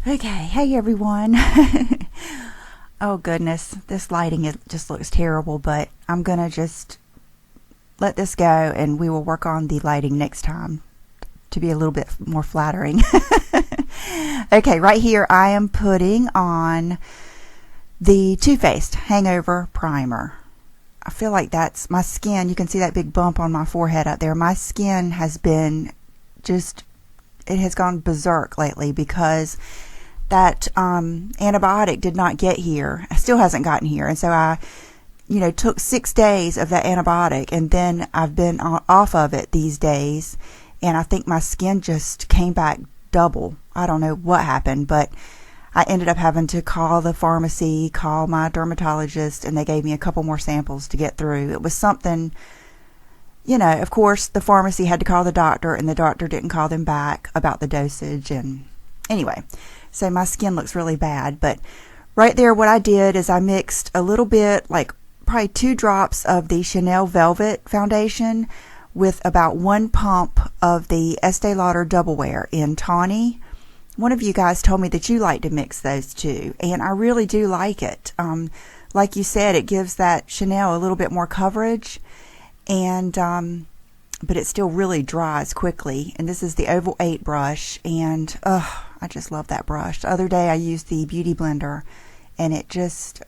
Okay, hey everyone. Oh goodness, this lighting just looks terrible, but I'm gonna just let this go and we will work on the lighting next time to be a little bit more flattering. Okay, right here I am putting on the Too Faced Hangover Primer. I feel like that's my skin. You can see that big bump on my forehead up there. My skin has been it has gone berserk lately because that antibiotic did not get here. It still hasn't gotten here. And so I, took 6 days of that antibiotic, and then I've been off of it these days. And I think my skin just came back double. I don't know what happened, but I ended up having to call the pharmacy, call my dermatologist, and they gave me a couple more samples to get through. It was something, of course, the pharmacy had to call the doctor, and the doctor didn't call them back about the dosage. And anyway, so my skin looks really bad. But right there, what I did is I mixed a little bit, like probably 2 drops of the Chanel Velvet foundation with about 1 pump of the Estee Lauder Double Wear in Tawny. One of you guys told me that you like to mix those two, and I really do like it. Like you said, it gives that Chanel a little bit more coverage, and but it still really dries quickly. And this is the Oval 8 brush, and I just love that brush. The other day I used the Beauty Blender, and it just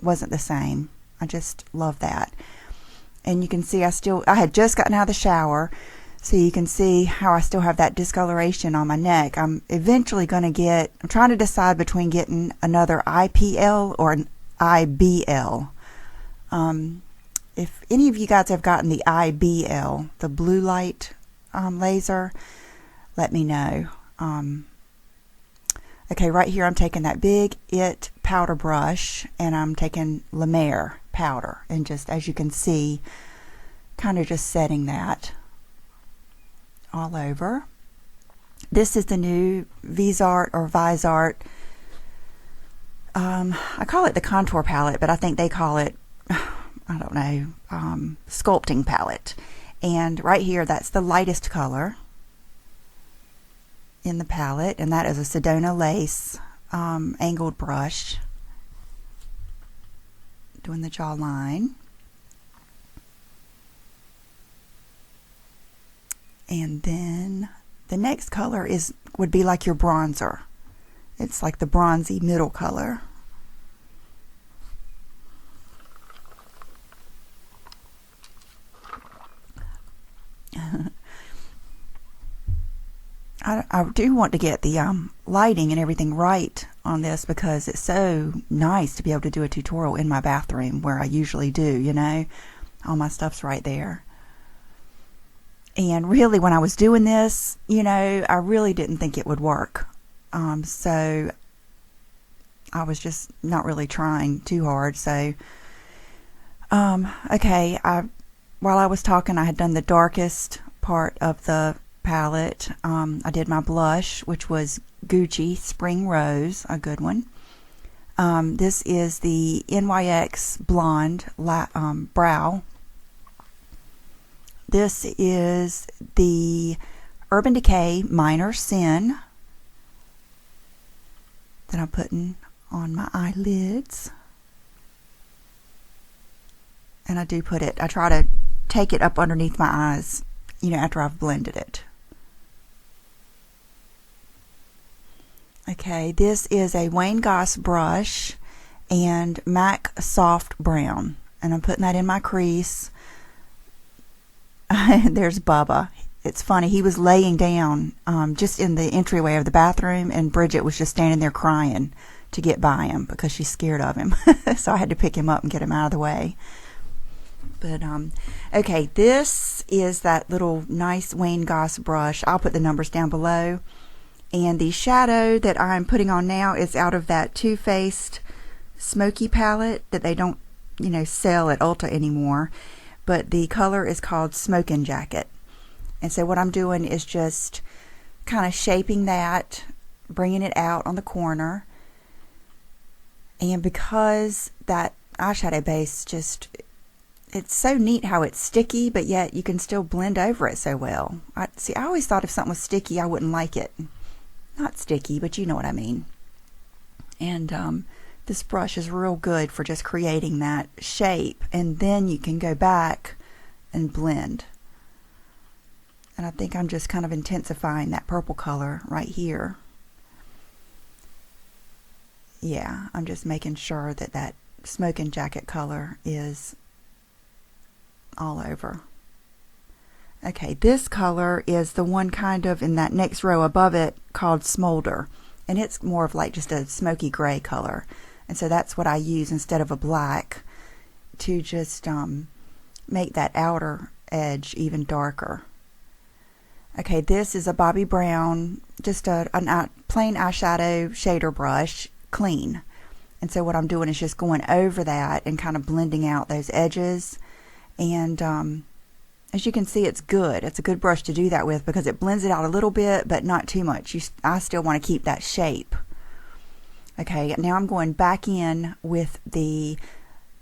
wasn't the same. I just love that. And you can see I had just gotten out of the shower, so you can see how I still have that discoloration on my neck. I'm eventually going to I'm trying to decide between getting another IPL or an IBL. If any of you guys have gotten the IBL, the blue light laser, let me know. Okay, right here I'm taking that big It powder brush, and I'm taking La Mer powder, and just, as you can see, kind of just setting that all over. This is the new Vizart or Vizart. I call it the contour palette, but I think they call it, I don't know, sculpting palette. And right here, that's the lightest color in the palette, and that is a Sedona lace angled brush, doing the jawline. And then the next color would be like your bronzer. It's like the bronzy middle color. I do want to get the lighting and everything right on this, because it's so nice to be able to do a tutorial in my bathroom where I usually do, all my stuff's right there. And really, when I was doing this, I really didn't think it would work. So I was just not really trying too hard. So, okay, while I was talking, I had done the darkest part of the palette. I did my blush, which was Gucci Spring Rose, a good one. This is the NYX Blonde Brow. This is the Urban Decay Minor Sin that I'm putting on my eyelids. And I try to take it up underneath my eyes, after I've blended it. Okay, this is a Wayne Goss brush and MAC Soft Brown, and I'm putting that in my crease. There's Bubba. It's funny, he was laying down just in the entryway of the bathroom, and Bridget was just standing there crying to get by him because she's scared of him. So I had to pick him up and get him out of the way. But okay, this is that little nice Wayne Goss brush. I'll put the numbers down below. And the shadow that I'm putting on now is out of that Too Faced Smokey palette that they don't, sell at Ulta anymore. But the color is called Smokin' Jacket. And so what I'm doing is just kind of shaping that, bringing it out on the corner. And because that eyeshadow base it's so neat how it's sticky, but yet you can still blend over it so well. I always thought if something was sticky, I wouldn't like it. Not sticky, but you know what I mean. And this brush is real good for just creating that shape, and then you can go back and blend. And I think I'm just kind of intensifying that purple color right here. Yeah, I'm just making sure that that smoking jacket color is all over. Okay, this color is the one kind of in that next row above it called Smolder, and it's more of like just a smoky gray color, and so that's what I use instead of a black to just make that outer edge even darker. Okay, this is a Bobbi Brown, just a plain eyeshadow shader brush, clean. And so what I'm doing is just going over that and kind of blending out those edges. And as you can see, it's good. It's a good brush to do that with because it blends it out a little bit, but not too much. I still want to keep that shape. Okay, now I'm going back in with the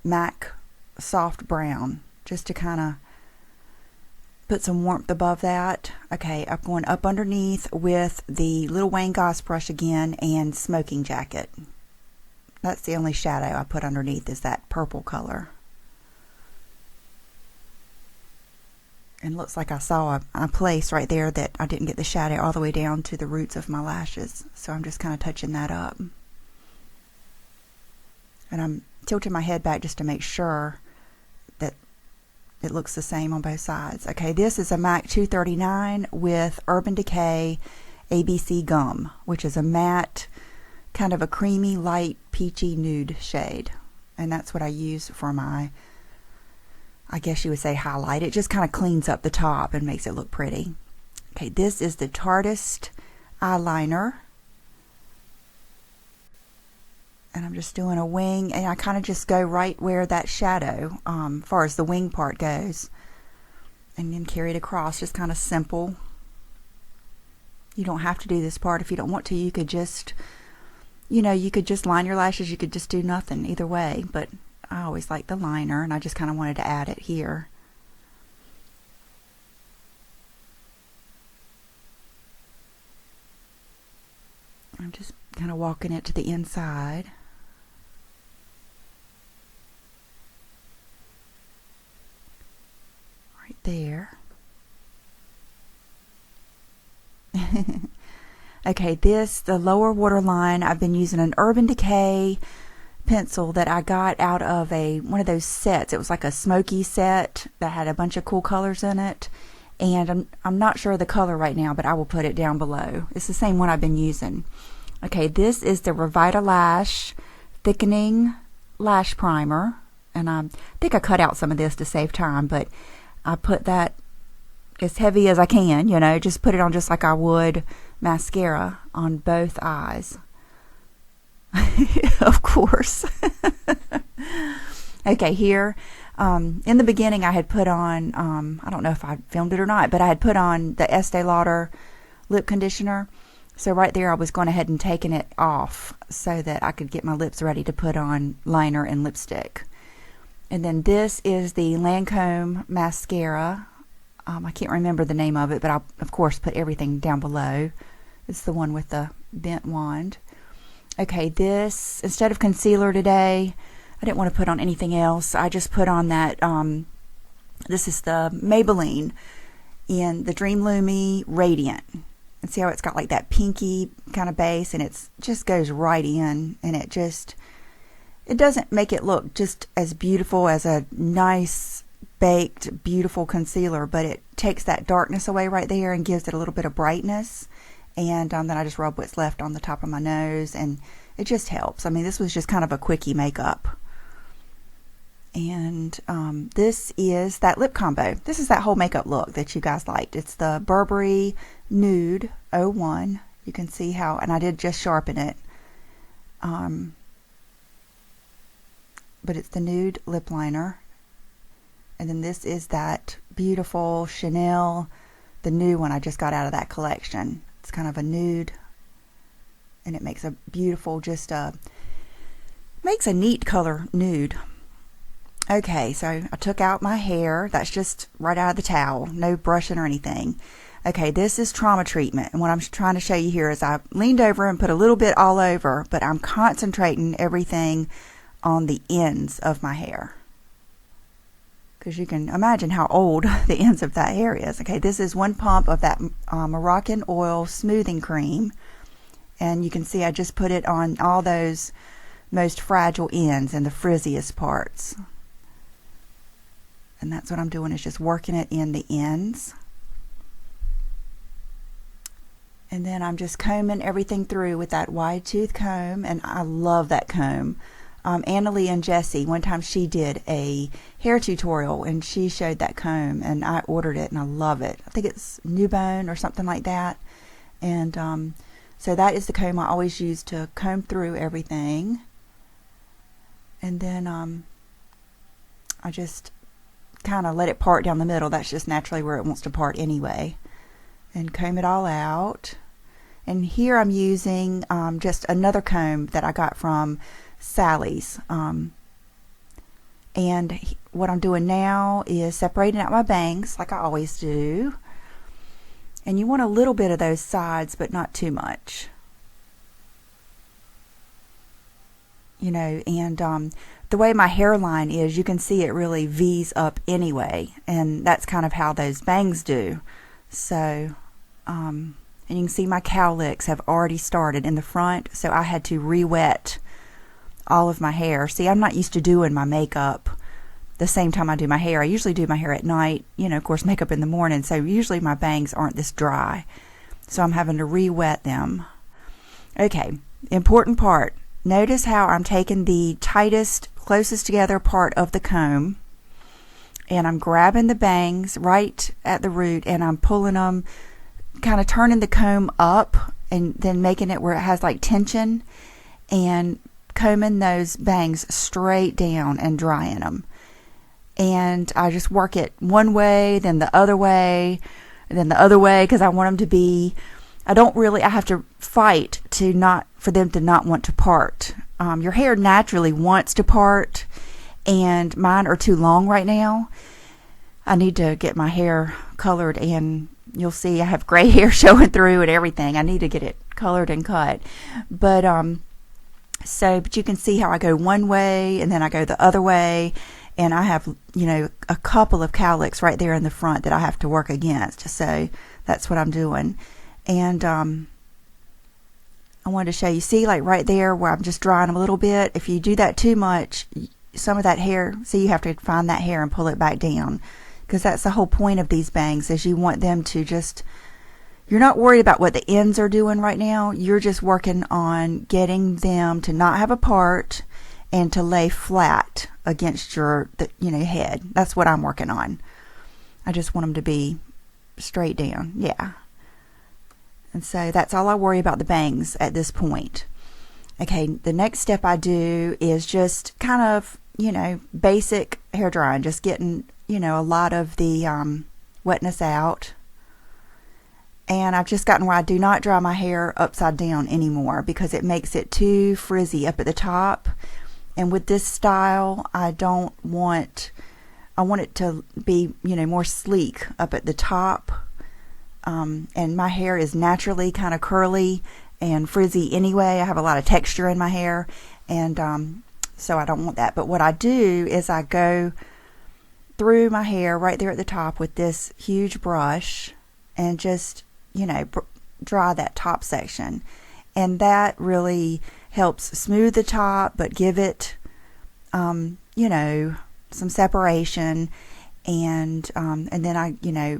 MAC Soft Brown just to kind of put some warmth above that. Okay, I'm going up underneath with the Lil Wayne Goss brush again and Smoking Jacket. That's the only shadow I put underneath is that purple color. And looks like I saw a place right there that I didn't get the shadow all the way down to the roots of my lashes. So I'm just kind of touching that up. And I'm tilting my head back just to make sure that it looks the same on both sides. Okay, this is a MAC 239 with Urban Decay ABC Gum, which is a matte, kind of a creamy, light, peachy nude shade. And that's what I use for my, I guess you would say, highlight. It just kind of cleans up the top and makes it look pretty. Okay, this is the Tartist eyeliner. And I'm just doing a wing, and I kind of just go right where that shadow, as far as the wing part goes, and then carry it across. Just kind of simple. You don't have to do this part if you don't want to. You could just, you could just line your lashes. You could just do nothing either way, but I always like the liner, and I just kind of wanted to add it here. I'm just kind of walking it to the inside. Right there. Okay, the lower waterline, I've been using an Urban Decay pencil that I got out of one of those sets. It was like a Smokey set that had a bunch of cool colors in it. And I'm not sure of the color right now, but I will put it down below. It's the same one I've been using. Okay, this is the Revitalash Thickening Lash Primer. And I think I cut out some of this to save time, but I put that as heavy as I can, just put it on just like I would mascara on both eyes. Of course. Okay, here in the beginning I had put on, I don't know if I filmed it or not, but I had put on the Estee Lauder lip conditioner. So right there I was going ahead and taking it off so that I could get my lips ready to put on liner and lipstick. And then this is the Lancome mascara. I can't remember the name of it, but I'll of course put everything down below. It's the one with the bent wand. Okay, this, instead of concealer today, I didn't want to put on anything else. I just put on that, this is the Maybelline in the Dream Lumi Radiant. And see how it's got like that pinky kind of base, and it just goes right in, and it doesn't make it look just as beautiful as a nice baked beautiful concealer, but it takes that darkness away right there and gives it a little bit of brightness. And then I just rub what's left on the top of my nose, and it just helps. I mean, this was just kind of a quickie makeup. And this is that lip combo. This is that whole makeup look that you guys liked. It's the Burberry Nude 01. You can see how, and I did just sharpen it. But it's the nude lip liner. And then this is that beautiful Chanel, the new one I just got out of that collection. It's kind of a nude, and it makes a beautiful, makes a neat color nude. Okay, so I took out my hair. That's just right out of the towel, no brushing or anything. Okay, this is trauma treatment. And what I'm trying to show you here is I leaned over and put a little bit all over, but I'm concentrating everything on the ends of my hair. Because you can imagine how old the ends of that hair is. Okay, this is one pump of that Moroccan oil smoothing cream. And you can see I just put it on all those most fragile ends and the frizziest parts. And that's what I'm doing, is just working it in the ends. And then I'm just combing everything through with that wide tooth comb, and I love that comb. Annalie and Jessie, one time she did a hair tutorial and she showed that comb, and I ordered it and I love it. I think it's Newbone or something like that. And so that is the comb I always use to comb through everything. And then I just kind of let it part down the middle. That's just naturally where it wants to part anyway. And comb it all out. And here I'm using just another comb that I got from Sally's. And what I'm doing now is separating out my bangs like I always do. And you want a little bit of those sides, but not too much. You know, and the way my hairline is, you can see it really V's up anyway. And that's kind of how those bangs do. So, and you can see my cowlicks have already started in the front, so I had to re-wet all of my hair. See, I'm not used to doing my makeup the same time I do my hair. I usually do my hair at night, you know, of course, makeup in the morning, so usually my bangs aren't this dry. So I'm having to re-wet them. Okay, important part. Notice how I'm taking the tightest, closest together part of the comb, and I'm grabbing the bangs right at the root, and I'm pulling them, kind of turning the comb up and then making it where it has like tension, and combing those bangs straight down and drying them. And I just work it one way, then the other way, and then the other way, because I want them to be, I have to fight for them to not want to part. Your hair naturally wants to part, and mine are too long right now. I need to get my hair colored, and you'll see I have gray hair showing through and everything. I need to get it colored and cut. But but you can see how I go one way and then I go the other way, and I have, you know, a couple of cowlicks right there in the front that I have to work against. So that's what I'm doing. And I wanted to show you, see, like right there where I'm just drying them a little bit. If you do that too much, some of that hair, see, you have to find that hair and pull it back down, because that's the whole point of these bangs, is you want them to just, you're not worried about what the ends are doing right now. You're just working on getting them to not have a part and to lay flat against your head. That's what I'm working on. I just want them to be straight down. Yeah. And so that's all I worry about the bangs at this point. Okay, the next step I do is just kind of, basic hair drying, just getting, a lot of the wetness out. And I've just gotten where I do not dry my hair upside down anymore, because it makes it too frizzy up at the top. And with this style, I want it to be, more sleek up at the top. And my hair is naturally kind of curly and frizzy anyway. I have a lot of texture in my hair, and so I don't want that. But what I do is I go through my hair right there at the top with this huge brush and just, dry that top section. And that really helps smooth the top, but give it, some separation. And then I,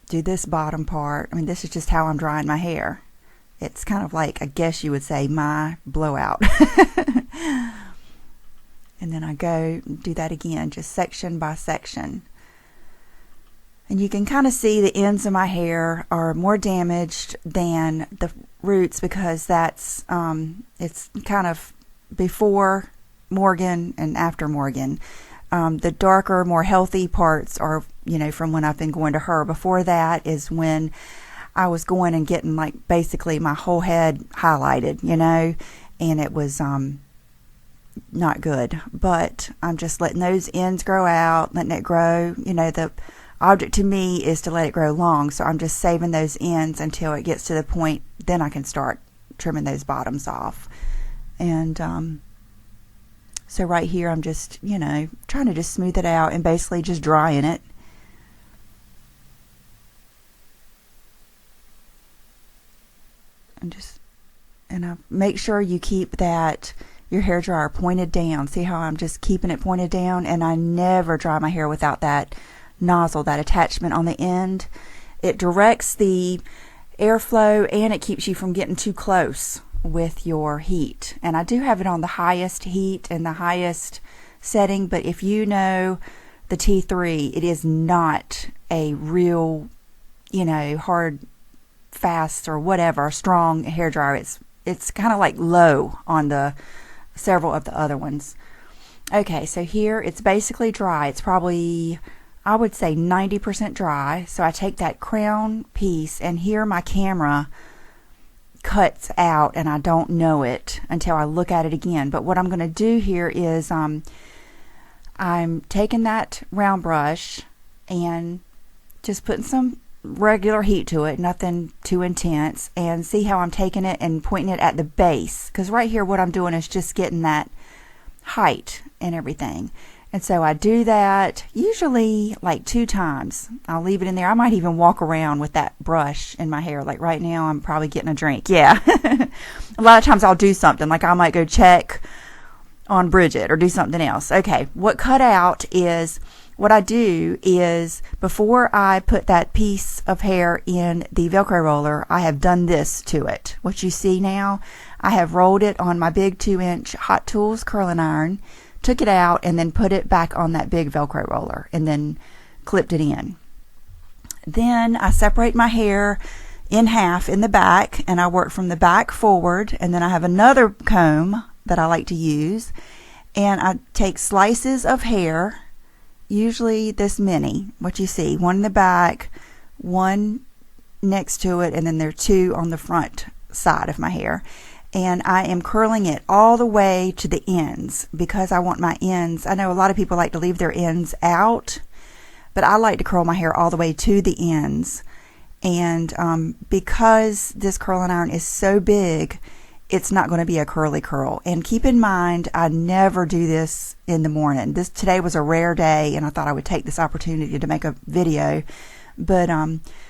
do this bottom part. I mean, this is just how I'm drying my hair. It's kind of like, I guess you would say, my blowout. And then I go do that again, just section by section. And you can kind of see the ends of my hair are more damaged than the roots, because that's it's kind of before Morgan and after Morgan. The darker, more healthy parts are, from when I've been going to her. Before that is when I was going and getting, like, basically my whole head highlighted, and it was not good. But I'm just letting those ends grow out, letting it grow, object to me is to let it grow long, so I'm just saving those ends until it gets to the point, then I can start trimming those bottoms off. And so right here I'm just, trying to just smooth it out and basically just drying it. And I make sure you keep your hair dryer pointed down. See how I'm just keeping it pointed down? And I never dry my hair without that nozzle, that attachment on the end. It directs the airflow and it keeps you from getting too close with your heat. And I do have it on the highest heat and the highest setting, but if you know the T3, it is not a real, hard, fast or whatever, strong hair dryer. It's kind of like low on the several of the other ones. Okay, so here it's basically dry. It's probably, I would say, 90% dry. So I take that crown piece, and here my camera cuts out and I don't know it until I look at it again. But what I'm going to do here is I'm taking that round brush and just putting some regular heat to it, nothing too intense, and see how I'm taking it and pointing it at the base, because right here what I'm doing is just getting that height and everything. And so I do that usually like 2 times. I'll leave it in there. I might even walk around with that brush in my hair. Like right now I'm probably getting a drink. Yeah. A lot of times I'll do something, like I might go check on Bridget or do something else. Okay, what cut out is, what I do is, before I put that piece of hair in the Velcro roller, I have done this to it. What you see now, I have rolled it on my big 2-inch Hot Tools curling iron, took it out, and then put it back on that big Velcro roller, and then clipped it in. Then I separate my hair in half in the back, and I work from the back forward, and then I have another comb that I like to use, and I take slices of hair, usually this many, what you see, one in the back, one next to it, and then there are 2 on the front side of my hair. And I am curling it all the way to the ends, because I want my ends, I know a lot of people like to leave their ends out, but I like to curl my hair all the way to the ends. And because this curling iron is so big, it's not going to be a curly curl. And keep in mind, I never do this in the morning. Today was a rare day, and I thought I would take this opportunity to make a video. But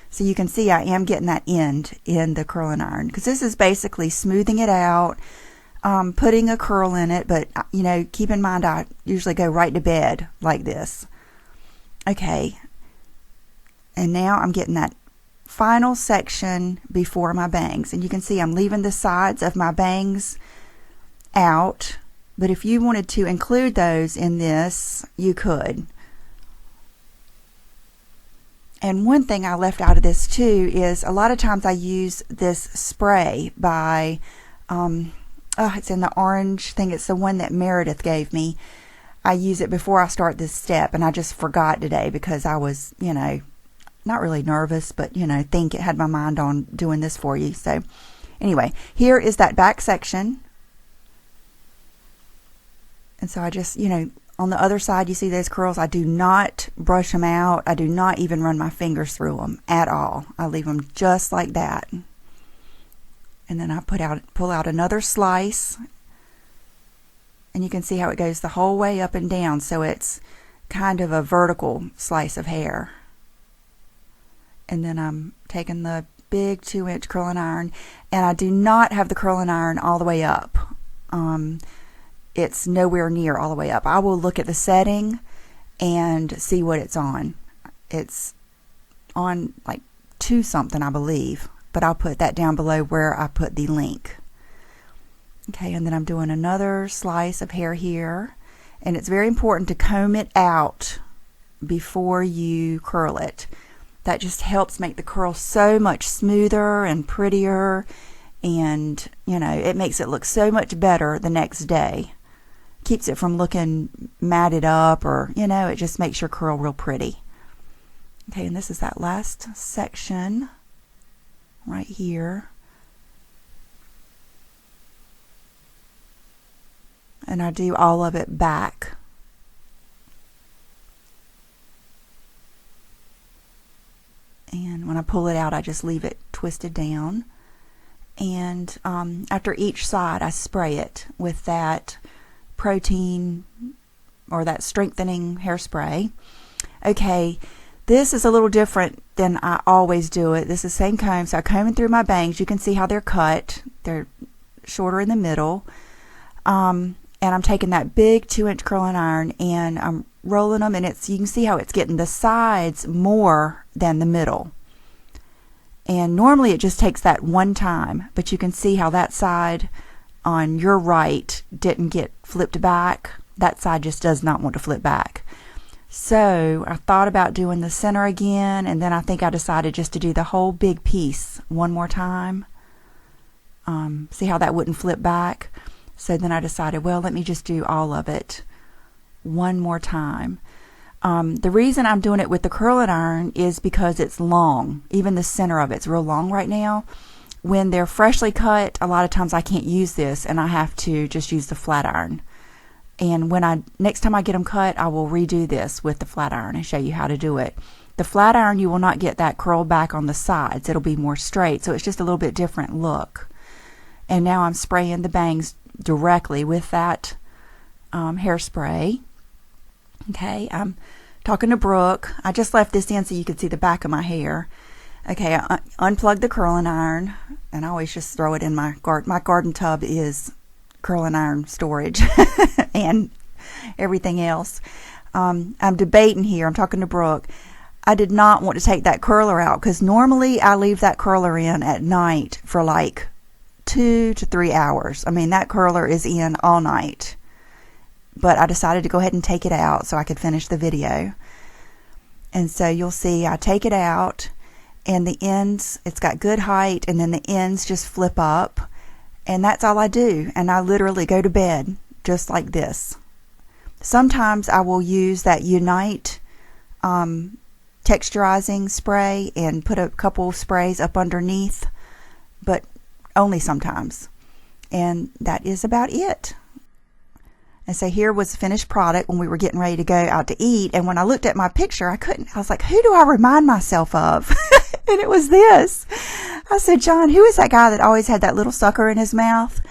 so you can see I am getting that end in the curling iron, because this is basically smoothing it out, putting a curl in it. But keep in mind, I usually go right to bed like this. Okay, and now I'm getting that final section before my bangs, and you can see I'm leaving the sides of my bangs out, but if you wanted to include those in this, you could. And one thing I left out of this too is, a lot of times I use this spray by it's in the orange thing. It's the one that Meredith gave me. I use it before I start this step, and I just forgot today because I was not really nervous, but had my mind on doing this for you. So anyway, here is that back section. And so I just, on the other side, you see those curls, I do not brush them out. I do not even run my fingers through them at all. I leave them just like that. And then I pull out another slice, and you can see how it goes the whole way up and down. So it's kind of a vertical slice of hair. And then I'm taking the big 2-inch curling iron, and I do not have the curling iron all the way up. It's nowhere near all the way up. I will look at the setting and see what it's on. It's on like 2 something, I believe, but I'll put that down below where I put the link. Okay, and then I'm doing another slice of hair here, and it's very important to comb it out before you curl it. That just helps make the curl so much smoother and prettier, and it makes it look so much better the next day. Keeps it from looking matted up, or it just makes your curl real pretty. Okay, and this is that last section right here. And I do all of it back. and when I pull it out I just leave it twisted down. And after each side I spray it with that protein or that strengthening hairspray. Okay, this is a little different than I always do it. This is the same comb, so I'm combing through my bangs. You can see how they're cut. They're shorter in the middle. And I'm taking that big 2-inch curling iron and I'm rolling them, and you can see how it's getting the sides more than the middle. And normally it just takes that one time, but you can see how that side on your right didn't get flipped back. That side just does not want to flip back. So I thought about doing the center again, and then I think I decided just to do the whole big piece one more time. See how that wouldn't flip back? So then I decided, well, let me just do all of it one more time. The reason I'm doing it with the curling iron is because it's long. Even the center of it's real long right now. When they're freshly cut, a lot of times I can't use this and I have to just use the flat iron. And next time I get them cut, I will redo this with the flat iron and show you how to do it. The flat iron, you will not get that curl back on the sides. It'll be more straight, so it's just a little bit different look. And now I'm spraying the bangs directly with that hairspray. Okay, I'm talking to Brooke. I just left this in so you could see the back of my hair. Okay, I unplugged the curling iron, and I always just throw it in my garden. My garden tub is curling iron storage and everything else. I'm debating here. I'm talking to Brooke. I did not want to take that curler out because normally I leave that curler in at night for like 2 to 3 hours. I mean, that curler is in all night. But I decided to go ahead and take it out so I could finish the video. And so you'll see I take it out, and the ends, it's got good height, and then the ends just flip up. And that's all I do. And I literally go to bed just like this. Sometimes I will use that Unite texturizing spray and put a couple of sprays up underneath, but only sometimes. And that is about it. And so here was the finished product when we were getting ready to go out to eat. And when I looked at my picture, I was like, who do I remind myself of? And it was this. I said, John, who is that guy that always had that little sucker in his mouth?